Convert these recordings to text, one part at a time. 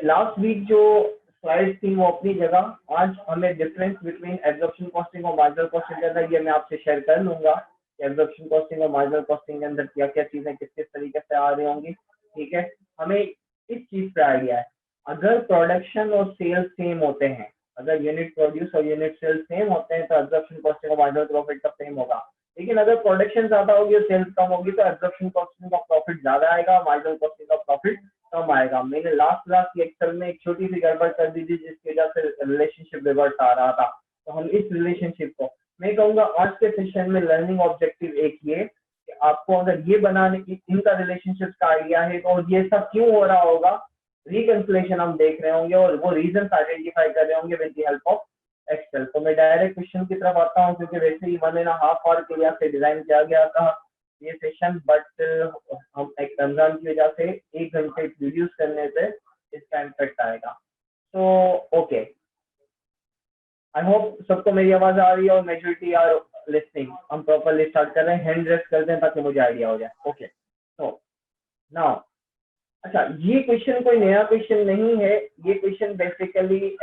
Last week जो slide थी वो अपनी जगह, आज हमें डिफरेंस बिटवीन एब्जॉर्प्शन कॉस्टिंग और मार्जिनल कॉस्टिंग के अंदर ये मैं आपसे शेयर कर लूंगा कि एब्जॉर्प्शन कॉस्टिंग और मार्जिनल कॉस्टिंग के अंदर क्या क्या चीजें किस किस तरीके से आ रही होंगी। ठीक है, हमें इस चीज पे आइडिया है, अगर प्रोडक्शन और सेल्स सेम होते हैं, अगर यूनिट प्रोड्यूस और यूनिट सेल्स सेम होते हैं तो एब्जॉर्प्शन कॉस्टिंग और मार्जिनल प्रॉफिट का सेम होगा। लेकिन अगर प्रोडक्शन ज्यादा होगी और सेल्स कम होगी तो एब्जॉर्प्शन कॉस्टिंग का प्रॉफिट ज्यादा आएगा, मार्जिनल कॉस्टिंग का प्रॉफिट कम आएगा। मैंने लास्ट क्लास एक्सेल में एक छोटी सी गड़बड़ कर दी थी जिसकी वजह से रिलेशनशिप रिवर्स आ रहा था। तो हम इस रिलेशनशिप को, मैं कहूंगा आज के सेशन में लर्निंग ऑब्जेक्टिव एक ये कि आपको अगर ये बनाने की इनका रिलेशनशिप का आइडिया है तो ये सब क्यों हो रहा होगा, रिकैल्कुलेशन हम देख रहे होंगे और वो रीजन आइडेंटिफाई कर रहे होंगे with the help of excel. तो मैं डायरेक्ट क्वेश्चन की तरफ आता हूँ क्योंकि वैसे ही 1.5 आवर के लिए से डिजाइन किया गया था ये सेशन, बट हम एक रमजान की वजह से 1 घंटे रिड्यूस करने से इसका इम्पैक्ट आएगा। तो ओके, आई होप सबको मेरी आवाज आ रही है और मेजॉरिटी आर लिस्टिंग। हम प्रॉपरली स्टार्ट कर रहे हैं, हैंड रेस कर दें ताकि मुझे आइडिया हो जाए। ओके, तो नाउ अच्छा, ये क्वेश्चन कोई नया क्वेश्चन नहीं है, ये क्वेश्चन बेसिकली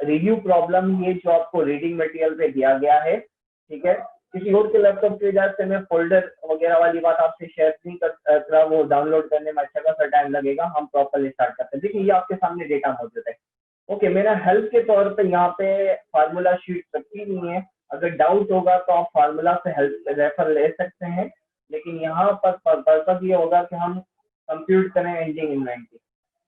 रिव्यू प्रॉब्लम ये जो आपको रीडिंग मटेरियल पे दिया गया है। ठीक है, किसी और के लैपटॉप की वजह से मैं फोल्डर वगैरह वाली बात आपसे शेयर नहीं कर रहा, वो डाउनलोड करने में अच्छा खासा टाइम लगेगा। हम प्रॉपरली स्टार्ट करते हैं। देखिए, ये आपके सामने डेटा मौजूद है। ओके, मेरा हेल्प के तौर पे यहाँ पे फार्मूला शीट रखी नहीं है, अगर डाउट होगा तो आप फार्मूला से हेल्प रेफर ले सकते हैं, लेकिन यहाँ पर पर्पज ये होगा कि हम कंप्यूट करें एंडिंग इन्वेंटरी।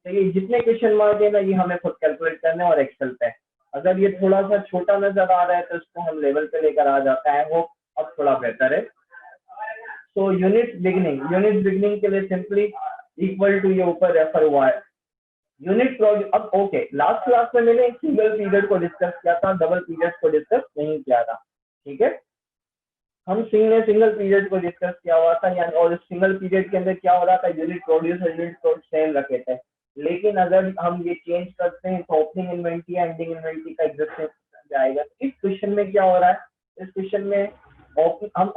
तो ये जितने क्वेश्चन मार्क है ना ये हमें खुद कैलकुलेट करने और एक्सेल पे। अगर ये थोड़ा सा छोटा नजर आ रहा है तो इसको हम लेवल पे लेकर आ जाता है, वो अब थोड़ा बेहतर है। तो यूनिट बिगिनिंग के लिए सिंपली इक्वल टू ये ऊपर रेफर हुआ है यूनिट प्रोड्यूस। अब ओके, लास्ट क्लास में मैंने एक सिंगल पीरियड को डिस्कस किया था, डबल पीरियड को डिस्कस नहीं किया था। ठीक है, हम सिंगल पीरियड को डिस्कस किया हुआ था, यानी और सिंगल पीरियड के अंदर क्या हो रहा था, यूनिट प्रोड्यूस और यूनिट सोल्ड सेम रखे थे। लेकिन अगर हम ये चेंज करते हैं तो ओपनिंग इन्वेंटरी या एंडिंग इन्वेंटरी का एग्जिस्टेंस जाएगा। इस क्वेश्चन में क्या हो रहा है, इस क्वेश्चन में हम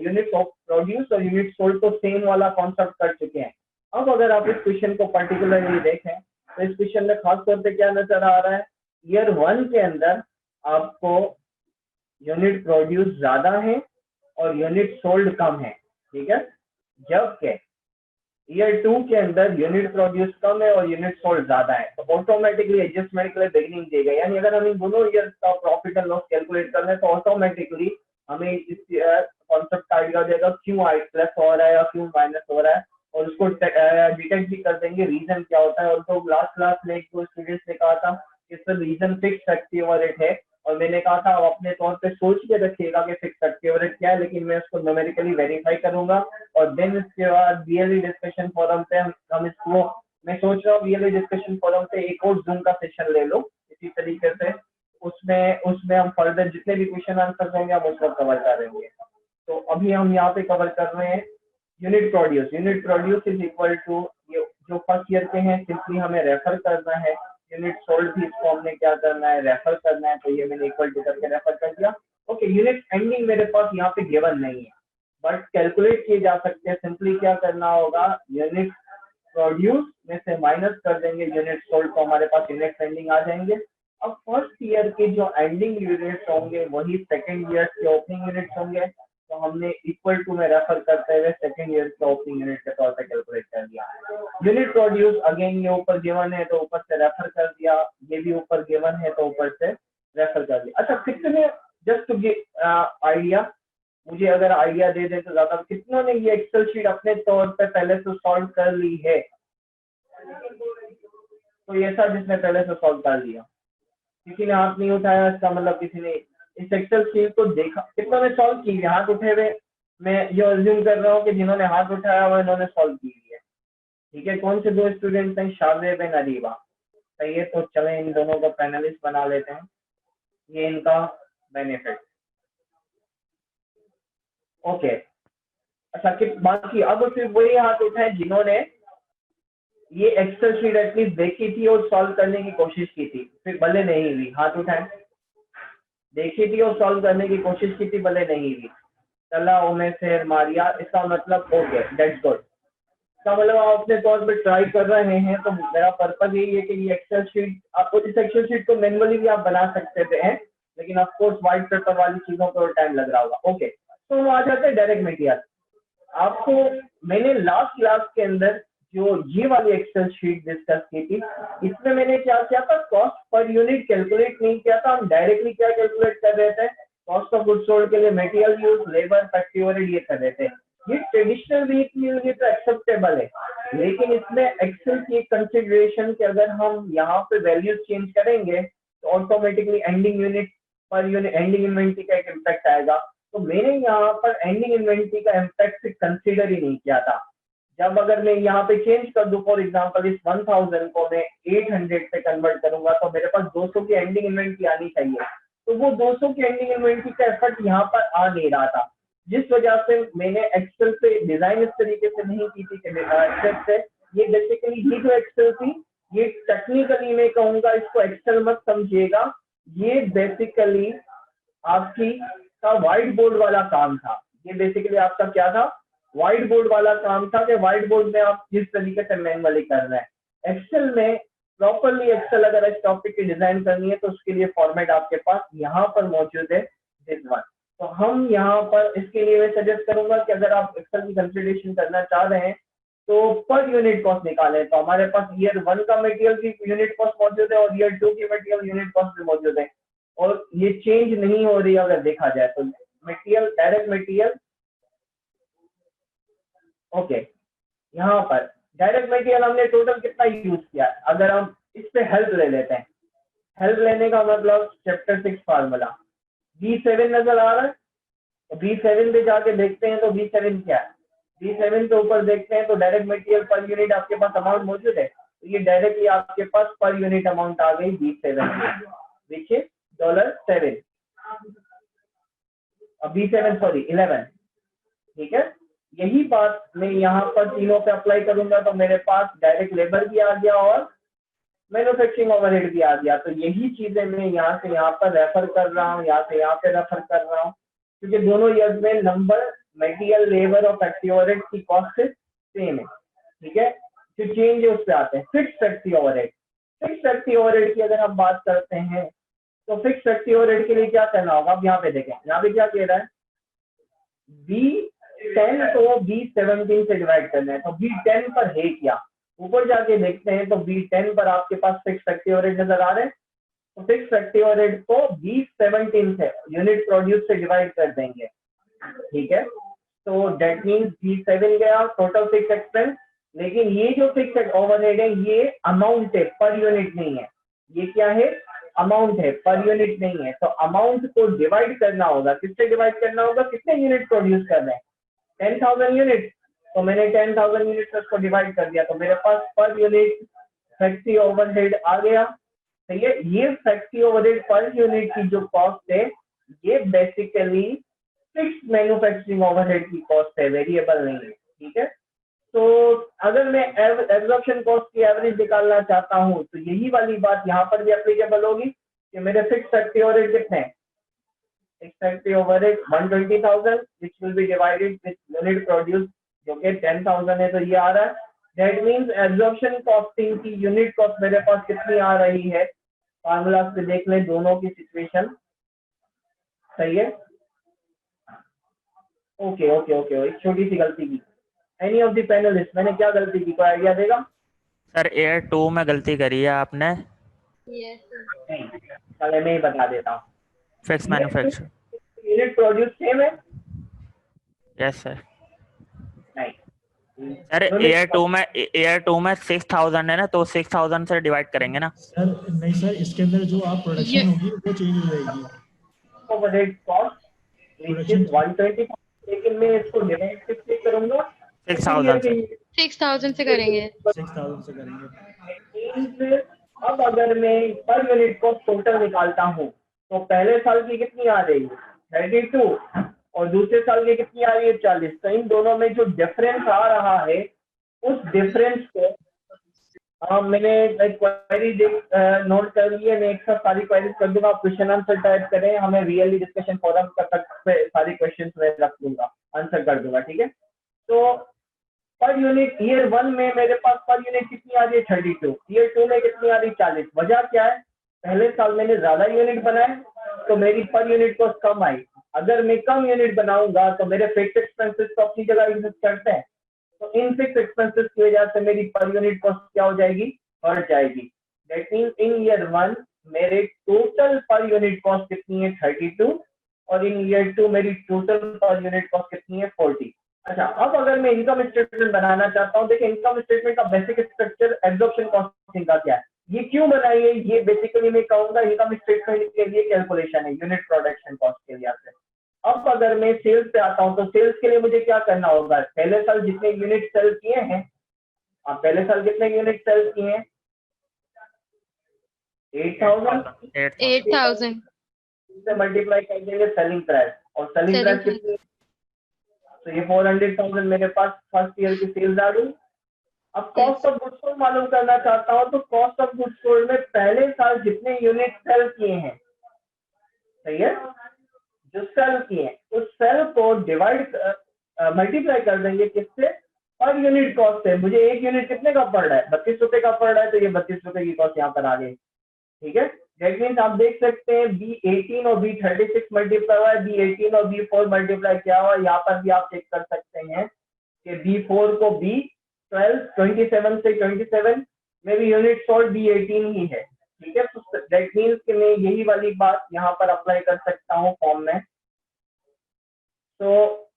यूनिट प्रोड्यूस और यूनिट सोल्ड तो सेम वाला कॉन्सेप्ट कर चुके हैं। अब अगर आप इस क्वेश्चन को पर्टिकुलरली देखें तो इस क्वेश्चन में खास तौर पे क्या नजर आ रहा है, ईयर 1 के अंदर आपको यूनिट प्रोड्यूस ज्यादा है और यूनिट सोल्ड कम है। ठीक है, जबकि ईयर 2 के अंदर यूनिट प्रोड्यूस कम है और यूनिट सोल्ड ज्यादा है। तो ऑटोमेटिकली एडजस्टमेंट के लिए बिगिनिंग दी गई, यानी अगर हम इन दोनों ईयर का प्रॉफिट एंड लॉस कैलकुलेट कर रहे हैं तो ऑटोमेटिकली हमें इस कॉन्सेप्ट का आइडिया देगा क्यों आई प्लस हो रहा है या क्यों माइनस हो रहा है, और उसको डिटेक्ट भी कर देंगे रीजन क्या होता है। और तो लास्ट क्लास में एक दो स्टूडेंट्स ने कहा था कि sir reason fix active rate है, और मैंने कहा था आप अपने तौर पे सोच के रखिएगा कि फिक्स एक्टिव रेट क्या है, लेकिन मैं उसको न्यूमेरिकली वेरीफाई करूंगा और देन इसके बाद बीएलई डिस्कशन फोरम पे हम इसको, मैं सोच रहा हूँ बीएलई डिस्कशन फोरम पे एक और जूम का सेशन ले लो इसी तरीके से, उसमें हम फर्दर जितने भी क्वेश्चन आंसर होंगे हम उसको कवर करेंगे। तो अभी हम यहाँ पे कवर कर रहे हैं unit produce is equal to, ये जो फर्स्ट ईयर के हैं सिंपली हमें रेफर करना है, यूनिट सोल्ड भी इसको हमने क्या करना है, रेफर करना है, तो ये मैंने इक्वल टू करके रेफर कर दिया। ओके, यूनिट एंडिंग मेरे पास यहाँ पे गिवन नहीं है बट कैलकुलेट किए जा सकते हैं। सिंपली क्या करना होगा, यूनिट प्रोड्यूस में से माइनस कर देंगे यूनिट सोल्ड, तो हमारे पास यूनिट एंडिंग आ जाएंगे। अब फर्स्ट ईयर के जो एंडिंग यूनिट्स होंगे वही सेकेंड ईयर के ओपनिंग यूनिट्स होंगे, तो हमने इक्वल टू में रेफर करते हुए सेकेंड ईयर के ओपनिंग यूनिट के तौर पे कैलकुलेट कर दिया। यूनिट प्रोड्यूस अगेन ये ऊपर गिवन है तो ऊपर से रेफर कर दिया, ये भी ऊपर गिवन है तो ऊपर से रेफर कर दिया। अच्छा, कितने, जस्ट टू गिव आइडिया, मुझे अगर आइडिया दे दे तो ज्यादा, कितनों ने ये एक्सेल शीट अपने तौर पे पहले से सॉल्व कर ली है? तो ये ऐसा जिसने पहले से सॉल्व कर लिया, किसी ने हाथ नहीं उठाया, इसका मतलब किसी ने इस एक्सेल शीट को देखा। कितनों ने सॉल्व की है? हाथ उठे हुए मैं ये अज्यूम कर रहा हूँ कि जिन्होंने हाथ उठाया वो इन्होंने सॉल्व की है। ठीक है, कौन से दो स्टूडेंट्स हैं? शादेब एंड अरीबा। सही है, तो चले इन दोनों को पैनलिस्ट बना लेते हैं, ये इनका बेनिफिट। ओके, अच्छा कि बाकी अब सिर्फ वही हाथ उठाए जिन्होंने ये एक्सेल शीट एटलीस्ट देखी थी और सॉल्व करने की कोशिश की थी, फिर भले नहीं हुई, हाथ उठाए। देखी थी और सॉल्व करने की कोशिश की थी, भले नहीं हुई। चला उमेश से मारिया, इसका मतलब ओके, दैट्स गुड। का मतलब आप अपने तौर पे ट्राई कर रहे हैं, तो मेरा पर्पज यही है कि ये एक्सेल शीट, आपको इस एक्सेल शीट को मैनुअली भी आप बना सकते थे, लेकिन ऑफ कोर्स व्हाइट पेपर वाली चीजों पर टाइम लग रहा होगा। ओके, तो हम आ जाते हैं डायरेक्ट मटेरियल। आपको मैंने लास्ट क्लास के अंदर जो ये वाली एक्सेल शीट डिस्कस की थी, इसमें मैंने क्या किया था, कॉस्ट पर यूनिट कैलकुलेट नहीं किया था, हम डायरेक्टली क्या कैलकुलेट कर रहे थे, कॉस्ट ऑफ गुड्स सोल्ड के लिए material use, labour, factory overhead ये कर रहे थे। ये ट्रेडिशनल वे के लिए तो एक्सेप्टेबल है, लेकिन इसमें एक्सेल की एक कंसिडरेशन कि अगर हम यहाँ पे वैल्यूज चेंज करेंगे तो automatically ending unit per unit, ending inventory का एक इम्पैक्ट आएगा। तो मैंने यहाँ पर एंडिंग इन्वेंटरी का इम्पैक्ट कंसीडर ही नहीं किया था। जब अगर मैं यहाँ पे चेंज कर दूं, फॉर एग्जांपल इस 1000 को मैं 800 पे कन्वर्ट करूंगा, तो मेरे पास 200 की एंडिंग इन्वेंटरी आनी चाहिए, तो वो 200 की एंडिंग इन्वेंटरी का एफर्ट यहाँ पर आ नहीं रहा था, जिस वजह से मैंने एक्सेल पे डिजाइन इस तरीके से नहीं की थी कि एक्सेल से ये बेसिकली ये जो एक्सेल थी, ये टेक्निकली मैं कहूंगा इसको एक्सेल मत समझिएगा, ये बेसिकली आपकी का व्हाइट बोर्ड वाला काम था। ये बेसिकली आपका क्या था, व्हाइट बोर्ड वाला काम था, कि व्हाइट बोर्ड में आप जिस तरीके से मैनुअली कर रहे हैं, एक्सेल में प्रॉपरली एक्सेल अगर इस टॉपिक की डिजाइन करनी है तो उसके लिए फॉर्मेट आपके पास यहाँ पर मौजूद है, दिस वन। तो हम यहाँ पर इसके लिए मैं सजेस्ट करूंगा कि अगर आप एक्सेल की कंसिडरेशन करना चाह रहे हैं तो पर यूनिट कॉस्ट निकालें। तो हमारे पास ईयर 1 का मटेरियल की यूनिट कॉस्ट मौजूद है और ईयर 2 की मटेरियल यूनिट कॉस्ट भी मौजूद है, और ये चेंज नहीं हो रही अगर देखा जाए तो। मटेरियल, डायरेक्ट मटेरियल, ओके, यहाँ पर डायरेक्ट मटेरियल हमने टोटल कितना यूज किया, अगर हम इस पे हेल्प ले लेते हैं, हेल्प लेने का मतलब चैप्टर 6 फार्मूला B7 नजर आ रहा है, तो B7 पे जाके देखते हैं तो B7 क्या है, B7 के ऊपर देखते हैं तो डायरेक्ट मटेरियल पर यूनिट आपके पास अमाउंट मौजूद है, तो ये डायरेक्टली आपके पास पर यूनिट अमाउंट आ गई B7 which is $7, B7 sorry 11, ठीक है। यही बात मैं यहाँ पर तीनों पे अप्लाई करूंगा तो मेरे पास डायरेक्ट लेबर भी आ गया और मैन्युफैक्चरिंग ओवरहेड भी आ गया। तो यही चीजें मैं यहाँ से यहाँ पर रेफर कर रहा हूँ, यहाँ से यहाँ पे रेफर कर रहा हूँ, क्योंकि दोनों ईयर में नंबर, मटेरियल, लेबर और फैक्ट्री ओवरहेड की कॉस्ट सेम है, ठीक है। जो चेंज है उस पर आते हैं, fix factory overhead. Fix factory overhead की अगर हम बात करते हैं तो फिक्स फैक्ट्री ओवरहेड के लिए क्या करना होगा, अब यहाँ पे देखें, यहाँ पे क्या कह रहा है, B10 को B17 से डिवाइड करना है, तो B10 पर है क्या, ऊपर जाके देखते हैं तो B10 पर आपके पास फिक्स फैक्ट्री ओवरहेड नजर आ रहे हैं, तो फिक्स फैक्ट्री ओवरहेड को B17 से यूनिट प्रोड्यूस से डिवाइड कर देंगे, ठीक है। तो डेट मीन्स B7 गया टोटल फिक्स एक्सपेंस, लेकिन ये जो फिक्स ओवरहेड है ये अमाउंट है, पर यूनिट नहीं है, ये क्या है, अमाउंट है, पर यूनिट नहीं है। तो अमाउंट को डिवाइड करना होगा, किससे डिवाइड करना होगा, कितने यूनिट प्रोड्यूस कर रहे हैं, 10,000 यूनिट, तो मैंने 10,000 यूनिट से उसको डिवाइड कर दिया, तो मेरे पास पर यूनिट फैक्ट्री ओवरहेड आ गया, तो ये फैक्ट्री ओवरहेड पर यूनिट की जो कॉस्ट है ये बेसिकली फिक्स्ड मैन्युफैक्चरिंग ओवरहेड की कॉस्ट है, वेरिएबल नहीं है, ठीक है। तो अगर मैं एब्जॉर्प्शन कॉस्ट की एवरेज निकालना चाहता हूँ तो यही वाली बात यहाँ पर भी एप्लीकेबल होगी कि मेरे फिक्स फैक्ट्री ओवरहेड कितने हैं, fix factory overhead 120,000 which will be divided with unit produced जो कि 10,000 है, तो ये आ रहा है। दैट मीन्स एब्जॉर्प्शन कॉस्टिंग की यूनिट कॉस्ट मेरे पास कितनी आ रही है, फार्मूला से देख लें दोनों की सिचुएशन, सही है। ओके ओके ओके, एक छोटी सी गलती की, एनी ऑफ द पैनलिस्ट, मैंने क्या गलती की, कोई आइडिया देगा। सर एयर 2 में गलती करी है आपने। नहीं, चले मैं ही बता देता हूँ, fix manufacture, unit produce same है, यस सर। नहीं सर एयर 2 में 6,000 है ना, तो 6,000 से डिवाइड करेंगे ना सर। नहीं सर, इसके अंदर जो आप प्रोडक्शन होगी वो चेंज हो जाएगी, ओवरहेड कॉस्ट which is 120, लेकिन मैं इसको डिवाइड किससे करूंगा, 6,000 से। 6,000 से करेंगे। 6,000 से करेंगे। अब अगर मैं पर यूनिट कॉस्ट टोटल निकालता हूँ तो पहले साल की कितनी आ रही है 32 और दूसरे साल की कितनी आ रही है 40, तो इन दोनों में जो डिफरेंस आ रहा है उस डिफरेंस को मैंने क्वेरी नोट कर ली है, मैं एक साथ सारी क्वेरीज कर दूंगा, क्वेश्चन आंसर टाइप करें, हमें रियली डिस्कशन फोरम तक सारी क्वेश्चन में रख दूंगा, आंसर कर दूंगा, ठीक है। तो पर यूनिट ईयर 1 में मेरे पास पर यूनिट कितनी आ रही है 32, ईयर 2 में कितनी आ रही है 40। वजह क्या है, पहले साल मैंने ज्यादा यूनिट बनाए तो मेरी पर यूनिट कॉस्ट कम आई। अगर मैं कम यूनिट बनाऊंगा तो मेरे फिक्स एक्सपेंसेस तो अपनी जगह एग्जिस्ट करते हैं, तो इन फिक्स एक्सपेंसेस की वजह से मेरी पर यूनिट कॉस्ट क्या हो जाएगी, बढ़ जाएगी। दैट मींस इन ईयर 1 मेरे टोटल पर यूनिट कॉस्ट कितनी है 32 और इन ईयर 2 मेरी टोटल पर यूनिट कॉस्ट कितनी है 40। अच्छा, अब अगर मैं इनकम स्टेटमेंट बनाना चाहता हूँ, देखिए इनकम स्टेटमेंट का बेसिक स्ट्रक्चर एब्जॉर्प्शन कॉस्टिंग का क्या है, ये क्यों बनाई है, ये बेसिकली मैं कहूंगा इनकम स्टेटमेंट के लिए कैलकुलेशन है यूनिट प्रोडक्शन कॉस्ट के लिए से। अब अगर मैं सेल्स पे आता हूँ तो सेल्स के लिए मुझे क्या करना होगा, पहले साल जितने यूनिट सेल किए हैं, आप पहले साल कितने यूनिट सेल किए हैं 8,000 से मल्टीप्लाई कर देंगे सेलिंग प्राइस, और सेलिंग प्राइस कितनी है, तो ये 400,000 मेरे पास फर्स्ट ईयर की सेल्स आ गई। अब कॉस्ट ऑफ गुड्स सोल्ड मालूम करना चाहता हूँ, तो कॉस्ट ऑफ गुड्स सोल्ड में पहले साल जितने यूनिट सेल किए हैं, सही है, जो सेल किए हैं उस सेल को डिवाइड मल्टीप्लाई कर देंगे किससे, पर यूनिट कॉस्ट है। मुझे एक यूनिट कितने का पड़ रहा है 32 रुपए का पड़ रहा है, तो ये 32 रुपए की कॉस्ट यहाँ पर आ गई। ठीक है, दैट मीन्स आप देख सकते हैं B18 और B36 मल्टीप्लाई हुआ है, B18 और B4 मल्टीप्लाई क्या हुआ, यहाँ पर भी आप चेक कर सकते हैं कि B4 को B12 27 से 27 में भी यूनिट सोल्ड B18 ही है। ठीक है, तो दैट मीन्स कि मैं यही वाली बात यहाँ पर अप्लाई कर सकता हूँ फॉर्म में। तो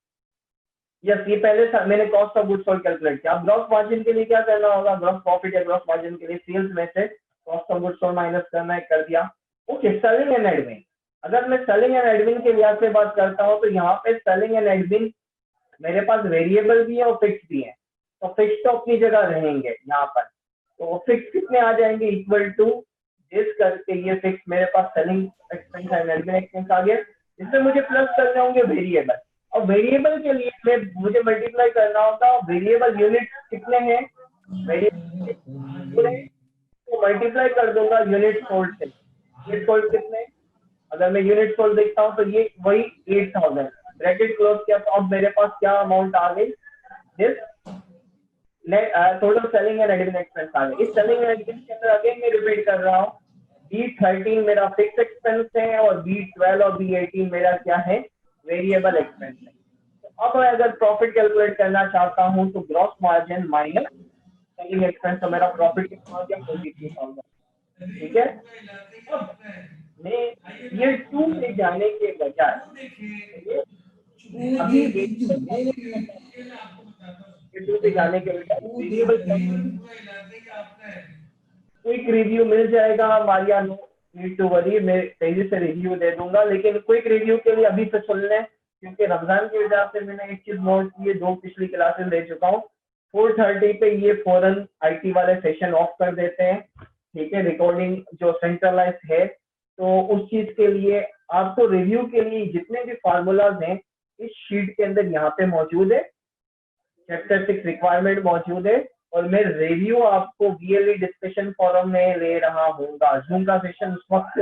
यस, ये पहले मैंने cost of goods sold calculate किया। अब ग्रॉस मार्जिन के लिए क्या करना होगा, ग्रॉस प्रॉफिट या ग्रॉस मार्जिन के लिए सेल्स में से cost of goods sold minus करना है, कर दिया। ओके, सेलिंग एंड एडमिन, अगर मैं सेलिंग एंड एडमिन के लिहाज से बात करता हूँ तो यहाँ पे सेलिंग एंड एडमिन मेरे पास वेरिएबल भी है और फिक्स भी है, तो फिक्स तो अपनी जगह रहेंगे यहाँ पर, तो फिक्स कितने आ जाएंगे इक्वल टू जिस करके ये फिक्स मेरे पास selling expense and admin expense आ गया, इसमें मुझे प्लस करने होंगे वेरिएबल, और वेरिएबल के लिए मुझे मल्टीप्लाई करना होगा वेरिएबल यूनिट कितने हैं, वेरिएबल तो मल्टीप्लाई कर दूंगा यूनिट सोल्ड से। यूनिट सोल्ड कितने, अगर मैं यूनिट सोल्ड देखता हूँ तो ये वही 8,000 ब्रैकेट क्लोज किया, तो अब मेरे पास क्या अमाउंट आ गई, this total selling and admin expense आ गए। इस सेलिंग एंड एडमिन के अंदर अगेन मैं रिपीट कर रहा हूँ, B13 मेरा फिक्स एक्सपेंस है और B12 और B18 मेरा क्या है, वेरिएबल एक्सपेंस है। तो अब मैं अगर प्रॉफिट कैलकुलेट करना चाहता हूँ तो gross margin minus selling expense, तो मेरा प्रॉफिट कितना हो गया 42,000। ठीक है, अब मैं ईयर 2 में जाने के बजाय अभी पे जाने के बजाय वेरिएबल क्विक रिव्यू मिल जाएगा Maria, no need to worry, मैं तेजी से रिव्यू दे दूंगा, लेकिन क्विक रिव्यू के लिए अभी से सुन लें, क्योंकि रमजान की वजह से मैंने एक चीज नोट की है, 2 पिछली क्लासेस दे चुका हूँ, 4:30 पे ये फौरन आईटी वाले सेशन ऑफ कर देते हैं। ठीक है, रिकॉर्डिंग जो सेंट्रलाइज है, तो उस चीज के लिए आपको रिव्यू के लिए जितने भी फार्मूलाज हैं इस शीट के अंदर यहाँ पे मौजूद है, चैप्टर 6 रिक्वायरमेंट मौजूद है, और मैं रिव्यू आपको वीएलई डिस्कशन फोरम में ले रहा हूँगा। जूम का सेशन उस वक्त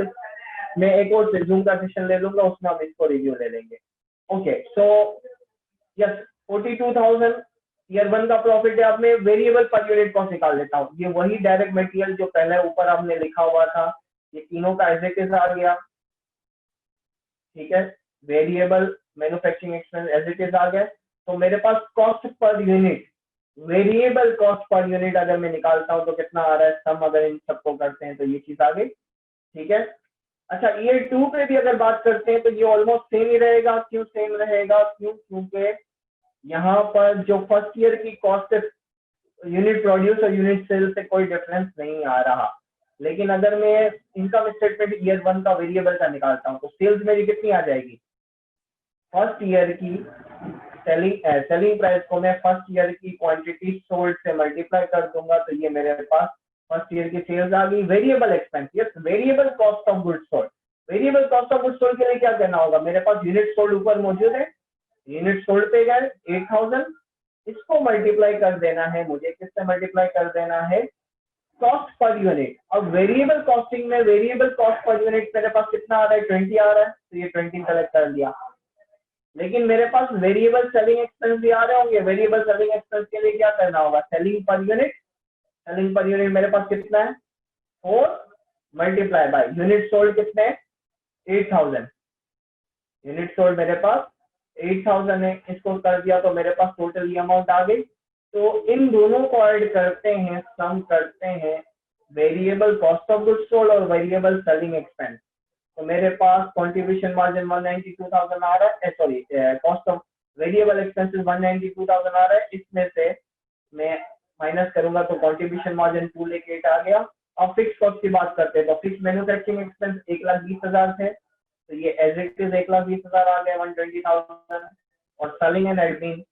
मैं एक और जूम का सेशन ले लूंगा, उसमें हम इसको रिव्यू ले लेंगे। ओके, सो यस 42,000 ईयर 1 का प्रॉफिट है। अब मैं वेरिएबल पर यूनिट कॉस्ट निकाल लेता हूँ, ये वही डायरेक्ट मटेरियल जो पहले ऊपर आपने लिखा हुआ था, ये तीनों का एज इट इज आ गया। ठीक है, variable manufacturing expense as it is आ गया, तो मेरे पास cost per unit, variable cost per unit अगर मैं निकालता हूं तो कितना आ रहा है, सम अगर इन सबको करते हैं तो ये चीज आ गई। ठीक है, अच्छा ईयर 2 पे भी अगर बात करते हैं तो ये ऑलमोस्ट सेम ही रहेगा। क्यों सेम रहेगा, क्योंकि यहाँ पर जो फर्स्ट ईयर की कॉस्ट यूनिट प्रोड्यूस और यूनिट सेल से कोई डिफरेंस नहीं आ रहा, लेकिन अगर मैं इनकम स्टेटमेंट ईयर 1 का वेरिएबल का निकालता हूँ तो सेल्स मेरी कितनी आ जाएगी, फर्स्ट ईयर की सेलिंग प्राइस को मैं फर्स्ट ईयर की क्वांटिटी सोल्ड से मल्टीप्लाई कर दूंगा, तो ये मेरे पास फर्स्ट ईयर की सेल्स आ गई। Variable expense, yes variable cost of goods sold, variable cost of goods sold के लिए क्या करना होगा, मेरे पास यूनिट सोल्ड ऊपर मौजूद है, यूनिट सोल्ड पे गए 8,000, इसको मल्टीप्लाई कर देना है मुझे, किससे मल्टीप्लाई कर देना है, कॉस्ट पर यूनिट। अब वेरिएबल कॉस्टिंग में वेरिएबल कॉस्ट पर यूनिट मेरे पास कितना आ रहा है 20 आ रहा है, तो ये 20 सेलेक्ट कर लिया। लेकिन मेरे पास वेरिएबल सेलिंग एक्सपेंस भी आ रहे होंगे। वेरिएबल सेलिंग एक्सपेंस के लिए क्या करना होगा, सेलिंग पर यूनिट मेरे पास कितना है 4 मल्टीप्लाई बाय यूनिट सोल्ड कितने हैं 8000, यूनिट सोल्ड मेरे पास 8000 है, इसको कर दिया तो मेरे पास टोटल ये अमाउंट आ गई। तो इन दोनों को ऐड करते हैं, सम करते हैं, variable cost of goods sold और वेरिएबल सेलिंग एक्सपेंस। तो मेरे पास कंट्रीब्यूशन मार्जिन 192,000 आ रहा है, sorry cost of variable expenses 192,000 आ रहा है, इसमें से मैं माइनस करूंगा तो कंट्रीब्यूशन मार्जिन 2,08,000 आ गया। अब फिक्स कॉस्ट की बात करते हैं तो फिक्स मैन्युफैक्चरिंग एक्सपेंस 1,20,000 थे, तो ये एज इट इज 1,20,000 आ गए 120,000। और सेलिंग एंड एडमिन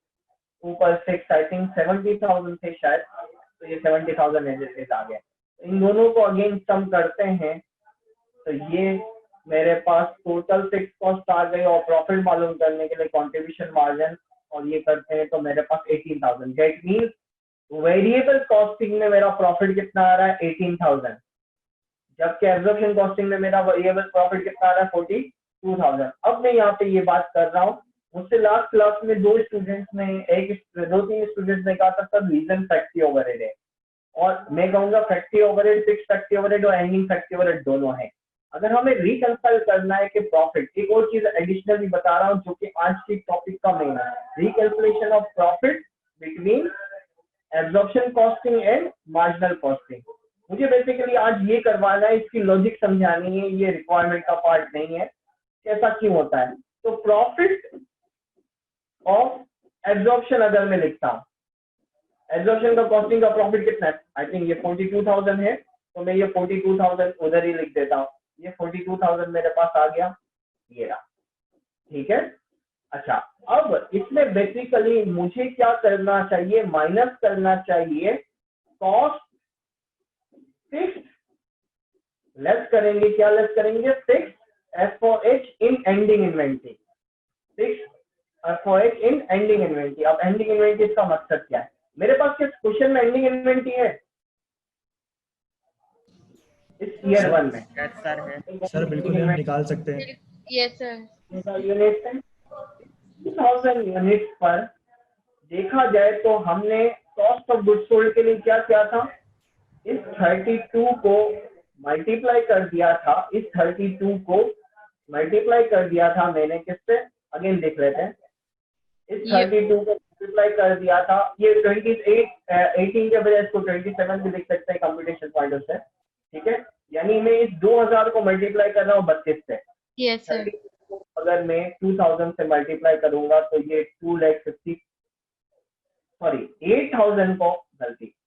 ऊपर फिक्स आई थिंक 70,000 थे शायद, तो ये 70,000 एज इट इज आ गया। इन दोनों को अगेन सम करते हैं तो ये मेरे पास टोटल फिक्स कॉस्ट आ गई और प्रॉफिट मालूम करने के लिए कंट्रीब्यूशन मार्जिन और ये करते हैं तो मेरे पास 18,000। दैट मींस वेरिएबल कॉस्टिंग में मेरा प्रॉफिट कितना आ रहा है 18,000, जबकि एब्जॉर्प्शन कॉस्टिंग में मेरा वेरिएबल प्रॉफिट कितना आ रहा है 42,000। अब मैं यहाँ पे ये बात कर रहा हूँ, मुझसे लास्ट क्लास में दो तीन स्टूडेंट्स ने कहा था सर रीजन फैक्ट्री ओवरहेड है, और मैं कहूंगा factory overhead, fix factory overhead और एंडिंग फैक्ट्री ओवरहेड दोनों है। अगर हमें रिकंसाइल करना है कि प्रॉफिट, एक और चीज एडिशनली बता रहा हूँ जो कि आज की टॉपिक का मेन है, recalculation of profit between absorption costing and marginal costing. मुझे बेसिकली आज ये करवाना है, इसकी लॉजिक समझानी है, ये रिक्वायरमेंट का पार्ट नहीं है, ऐसा क्यों होता है। तो प्रॉफिट ऑफ एब्जॉर्प्शन अगर मैं लिखता हूँ, एब्जॉर्प्शन का कॉस्टिंग का प्रॉफिट कितना है, आई थिंक ये 42,000 है, तो मैं ये 42,000 उधर ही लिख देता हूँ, ये 42,000 मेरे पास आ गया, ये रहा, ठीक है। अच्छा, अब इसमें बेसिकली मुझे क्या करना चाहिए, माइनस करना चाहिए कॉस्ट फिक्स, लेस करेंगे, क्या लेस करेंगे, फिक्स एफओएच इन एंडिंग इन्वेंटरी, फिक्स एफओएच इन एंडिंग इन्वेंटरी। अब एंडिंग इन्वेंटरी का मकसद क्या है, मेरे पास किस क्वेश्चन में एंडिंग इन्वेंटरी है इस ईयर 1 में? यस सर है सर बिल्कुल हम निकाल सकते हैं। Yes sir. यूनिट है 2000 यूनिट पर देखा जाए तो हमने कॉस्ट ऑफ गुड्स सोल्ड के लिए क्या किया था, इस 32 को मल्टीप्लाई कर दिया था, इस 32 को मल्टीप्लाई कर दिया था मैंने किससे, अगेन देख लेते हैं, इस 32 को मल्टीप्लाई कर दिया था, ये 18 के बजाय इसको 27 भी लिख सकते हैं कंप्यूटेशन पॉइंट से, ठीक है। यानी मैं इस 2000 को मल्टीप्लाई कर रहा हूँ 32 से। Yes sir. अगर मैं 2000 से मल्टीप्लाई करूंगा तो ये 2,50,000 सॉरी 8,000 को,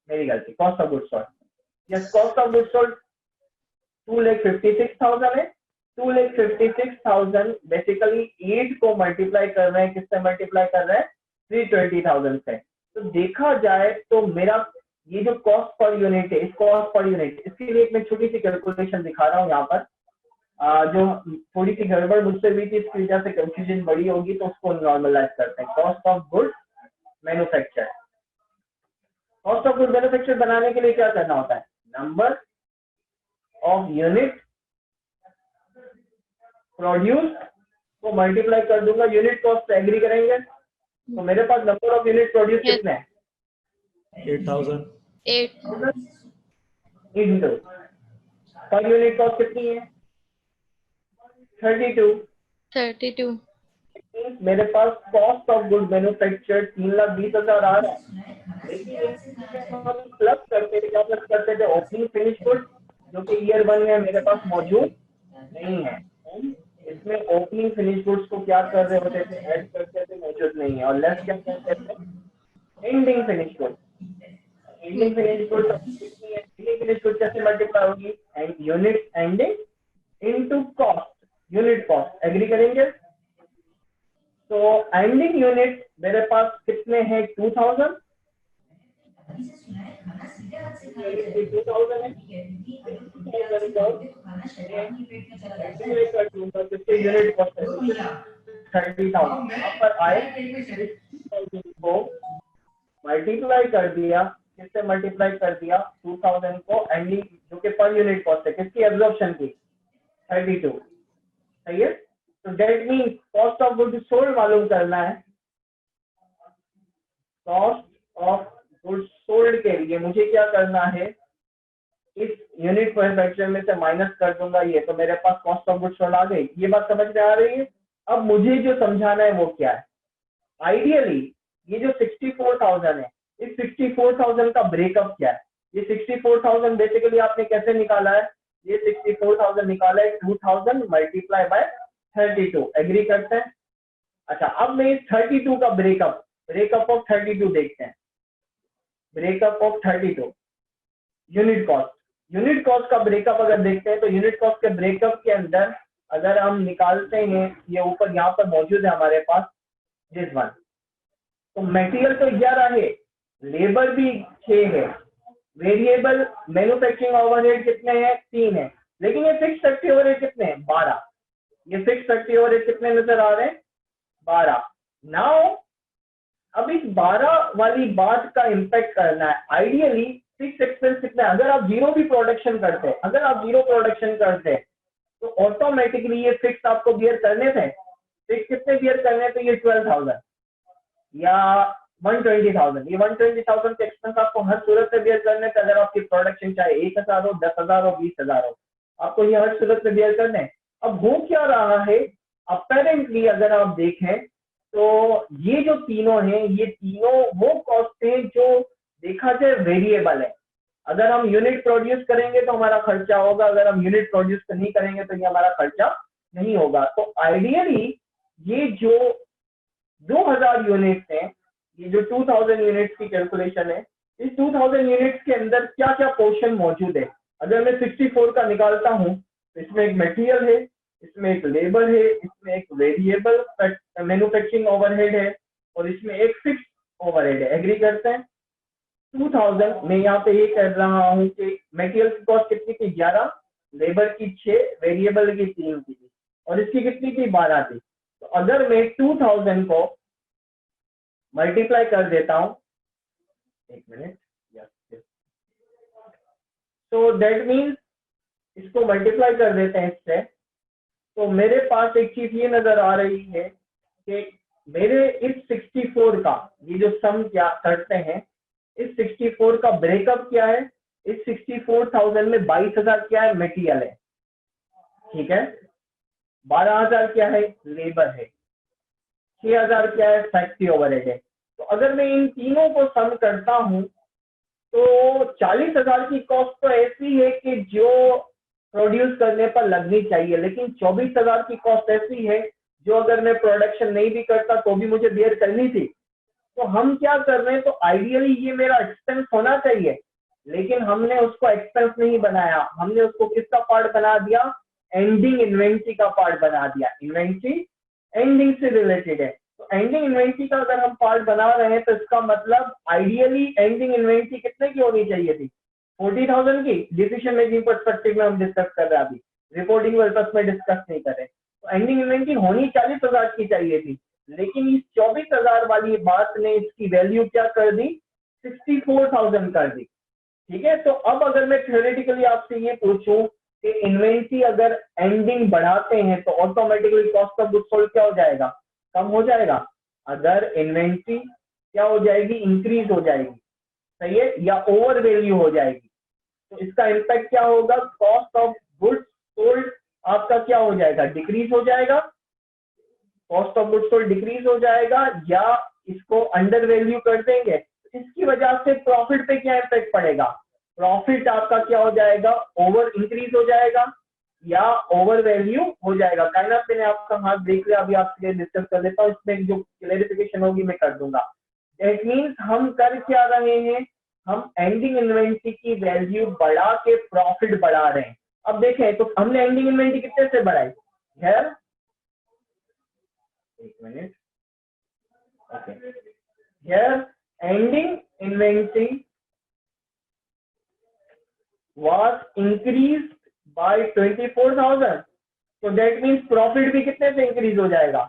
मेरी गलती, cost of goods sold, yes cost of goods sold 2,56,000 है, 2,56,000 बेसिकली 8 को मल्टीप्लाई कर रहे हैं, किससे मल्टीप्लाई कर रहे हैं 320,000 से। तो देखा जाए तो मेरा ये जो कॉस्ट पर यूनिट है, इस कॉस्ट पर यूनिट, इसके लिए मैं छोटी सी कैलकुलेशन दिखा रहा हूँ यहाँ पर, जो थोड़ी सी गड़बड़ मुझसे भी थी, इसकी वजह से कंफ्यूजन बड़ी होगी, तो उसको नॉर्मलाइज करते हैं। Cost of goods manufacture, cost of goods manufacture बनाने के लिए क्या करना होता है, नंबर ऑफ यूनिट प्रोड्यूस को मल्टीप्लाई कर दूंगा यूनिट कॉस्ट से, एग्री करेंगे। तो मेरे पास नंबर ऑफ यूनिट प्रोड्यूस कितने हैं 8,000 इंटू पर यूनिट कॉस्ट कितनी है 32। मेरे पास कॉस्ट ऑफ गुड मैन्युफैक्चर 3,20,000 आ रहा है, लेकिन हम प्लस करते थे, क्या प्लस करते थे, ओपनिंग फिनिश गुड, जो कि ईयर 1 में मेरे पास मौजूद नहीं है। इसमें ओपनिंग फिनिश गुड्स को क्या कर रहे होते थे, ऐड करते थे, मौजूद नहीं है। और लेस क्या करते थे, ending finish good. Ending finish good कितनी है, एंडिंग फिनिश गुड कैसे मल्टीप्लाई होगी, and unit ending into cost, unit cost, agree करेंगे। तो एंडिंग यूनिट मेरे पास कितने हैं 2000, 2000 है, यूनिट कॉस्ट 30,000, यहाँ पर आए को मल्टीप्लाई कर दिया, किससे मल्टीप्लाई कर दिया 2000 को, एंडिंग जो कि पर यूनिट कॉस्ट है, किसकी एब्जॉर्प्शन की 32, सही है। तो that means cost of goods sold मालूम करना है। कॉस्ट ऑफ गुड्स सोल्ड के लिए मुझे क्या करना है, इस यूनिट मैन्युफैक्चर में से माइनस कर दूंगा ये, तो मेरे पास कॉस्ट ऑफ गुड्स सोल्ड आ गई। ये बात समझ में आ रही है? अब मुझे जो समझाना है वो क्या है, आइडियली ये जो 64,000 है, इस 64,000 का ब्रेकअप क्या है? ये 64,000 बेसिकली आपने कैसे निकाला है? ये 64,000 निकाला है 2000 मल्टीप्लाई बाय 32। एग्री करते हैं? अच्छा, अब मैं इस 32 का ब्रेकअप ऑफ 32 देखते हैं। ब्रेकअप ऑफ 32 यूनिट कॉस्ट का ब्रेकअप अगर देखते हैं तो यूनिट कॉस्ट के ब्रेकअप के अंदर अगर हम निकालते हैं, ये ऊपर यहाँ पर मौजूद है हमारे पास दिस वन, तो मटेरियल तो 11 है, लेबर भी 6 है, वेरिएबल मैन्युफैक्चरिंग ओवरहेड कितने हैं? 3 है, लेकिन ये फिक्स फैक्ट्री ओवरहेड कितने हैं? 12। ये फिक्स फैक्ट्री ओवरहेड कितने नजर आ रहे हैं? 12। नाउ अब इस 12 वाली बात का इम्पैक्ट करना है। आइडियली फिक्स एक्सपेंस कितना है? अगर आप जीरो भी प्रोडक्शन करते हैं, तो ऑटोमेटिकली ये फिक्स आपको बियर करने थे। फिक्स कितने बियर करने थे? ये 12,000 या 120,000। ये 120,000 के एक्सपेंस आपको हर सूरत में बियर करने थे। अगर आपकी प्रोडक्शन चाहे 1,000 हो, 10,000 हो, 20,000 हो, आपको ये हर सूरत में बियर करने हैं। अब हो क्या रहा है, अपेरेंटली अगर आप देखें तो ये जो तीनों हैं, ये तीनों वो कॉस्ट हैं जो देखा जाए वेरिएबल है। अगर हम यूनिट प्रोड्यूस करेंगे तो हमारा खर्चा होगा, अगर हम यूनिट प्रोड्यूस नहीं करेंगे तो ये हमारा खर्चा नहीं होगा। तो आइडियली ये जो 2000 यूनिट्स हैं, ये जो 2000 यूनिट्स की कैलकुलेशन है, इस 2000 यूनिट्स के अंदर क्या क्या पोर्शन मौजूद है? अगर मैं 64 का निकालता हूं तो इसमें एक मटेरियल है, इसमें एक लेबर है, इसमें एक वेरिएबल मैन्युफैक्चरिंग ओवरहेड है और इसमें एक फिक्स ओवरहेड है। एग्री करते हैं? 2000 मैं यहाँ पे ये कह रहा हूँ कि मटेरियल की कॉस्ट कितनी थी? 11, लेबर की 6, वेरिएबल की 3 की थी और इसकी कितनी थी? 12 थी। तो अगर मैं 2000 को मल्टीप्लाई कर देता हूँ, एक मिनट, तो दैट मीन्स इसको मल्टीप्लाई कर देते हैं इससे, तो मेरे पास एक चीज ये नजर आ रही है कि मेरे इस 64 का ये जो सम क्या करते हैं, इस 64 का ब्रेकअप क्या है? इस 64,000 में 22,000 क्या है? मटेरियल है, ठीक है। 12,000 क्या है? लेबर है। 6,000 क्या है? फैक्ट्री ओवरहेड है। तो अगर मैं इन तीनों को सम करता हूं तो 40,000 की कॉस्ट तो ऐसी है कि जो प्रोड्यूस करने पर लगनी चाहिए, लेकिन 24,000 की कॉस्ट ऐसी है जो अगर मैं प्रोडक्शन नहीं भी करता तो भी मुझे बियर करनी थी। तो हम क्या कर रहे हैं, तो आइडियली ये मेरा एक्सपेंस होना चाहिए, लेकिन हमने उसको एक्सपेंस नहीं बनाया, हमने उसको किसका पार्ट बना दिया? एंडिंग इन्वेंट्री का पार्ट बना दिया। इन्वेंट्री एंडिंग से रिलेटेड है, तो एंडिंग इन्वेंट्री का अगर हम पार्ट बना रहे हैं तो इसका मतलब आइडियली एंडिंग इन्वेंट्री कितने की होनी चाहिए थी? 40,000 की। डिसीजन मेकिंग पर्सपेक्टिव में हम डिस्कस कर रहे हैं, अभी रिपोर्टिंग पर्पस में डिस्कस नहीं कर रहे। तो एंडिंग इन्वेंट्री होनी 40,000 की चाहिए थी, लेकिन इस 24,000 वाली बात ने इसकी वैल्यू क्या कर दी? 64,000 कर दी, ठीक है। तो अब अगर मैं थ्योरेटिकली आपसे ये पूछूं कि इन्वेंट्री अगर एंडिंग बढ़ाते हैं तो automatically cost of goods sold क्या हो जाएगा? कम हो जाएगा। अगर इन्वेंट्री क्या हो जाएगी? इंक्रीज हो जाएगी, सही है, या ओवर वैल्यू हो जाएगी, तो इसका इम्पैक्ट क्या होगा? कॉस्ट ऑफ गुड्स सोल्ड आपका क्या हो जाएगा? डिक्रीज हो जाएगा। Cost of goods sold decrease हो जाएगा, या इसको अंडर वैल्यू कर देंगे। इसकी वजह से प्रॉफिट पे क्या इम्पैक्ट पड़ेगा? प्रॉफिट आपका क्या हो जाएगा? ओवर इंक्रीज हो जाएगा या ओवर वैल्यू हो जाएगा। काइंड मैंने आपका हाथ देख लिया, अभी आपके लिए डिस्कस कर लेता हूँ, इसमें जो क्लेरिफिकेशन होगी मैं कर दूंगा। इट मीन्स हम कर क्या रहे हैं? हम एंडिंग इन्वेंट्री की वैल्यू बढ़ा के प्रॉफिट बढ़ा रहे हैं। अब देखें तो हमने एंडिंग इन्वेंट्री कितने से बढ़ाई? खैर एक minute, okay, here ending inventory was increased by 24,000, तो दैट मीन्स प्रॉफिट भी कितने से इंक्रीज हो जाएगा?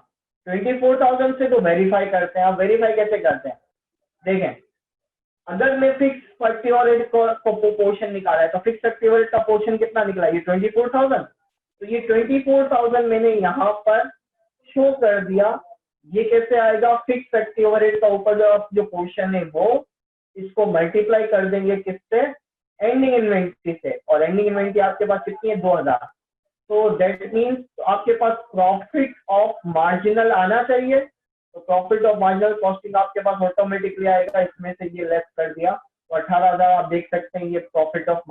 24,000 से। तो वेरीफाई करते हैं। आप वेरीफाई कैसे करते हैं? देखें, अगर मैं फिक्स फैक्ट्री ओवरहेड को पोर्शन निकाला है तो फिक्स फैक्ट्री ओवरहेड का पोर्शन कितना निकला? ये 24,000। तो ये 24,000 मैंने यहाँ पर शो कर दिया। ये कैसे आएगा? फिक्स फैक्ट्री ओवरहेड का ऊपर जो पोर्शन है वो इसको मल्टीप्लाई कर देंगे किससे? एंडिंग इन्वेंटरी से, और एंडिंग इन्वेंटरी आपके पास कितनी है? 2000। तो दैट मीन्स आपके पास प्रॉफिट ऑफ मार्जिनल आना चाहिए। तो प्रॉफिट ऑफ मार्जिनल कॉस्टिंग आपके पास ऑटोमेटिकली आएगा, इसमें से ये लेस कर दिया, तो 18,000 आप देख सकते हैं ये प्रॉफिट ऑफ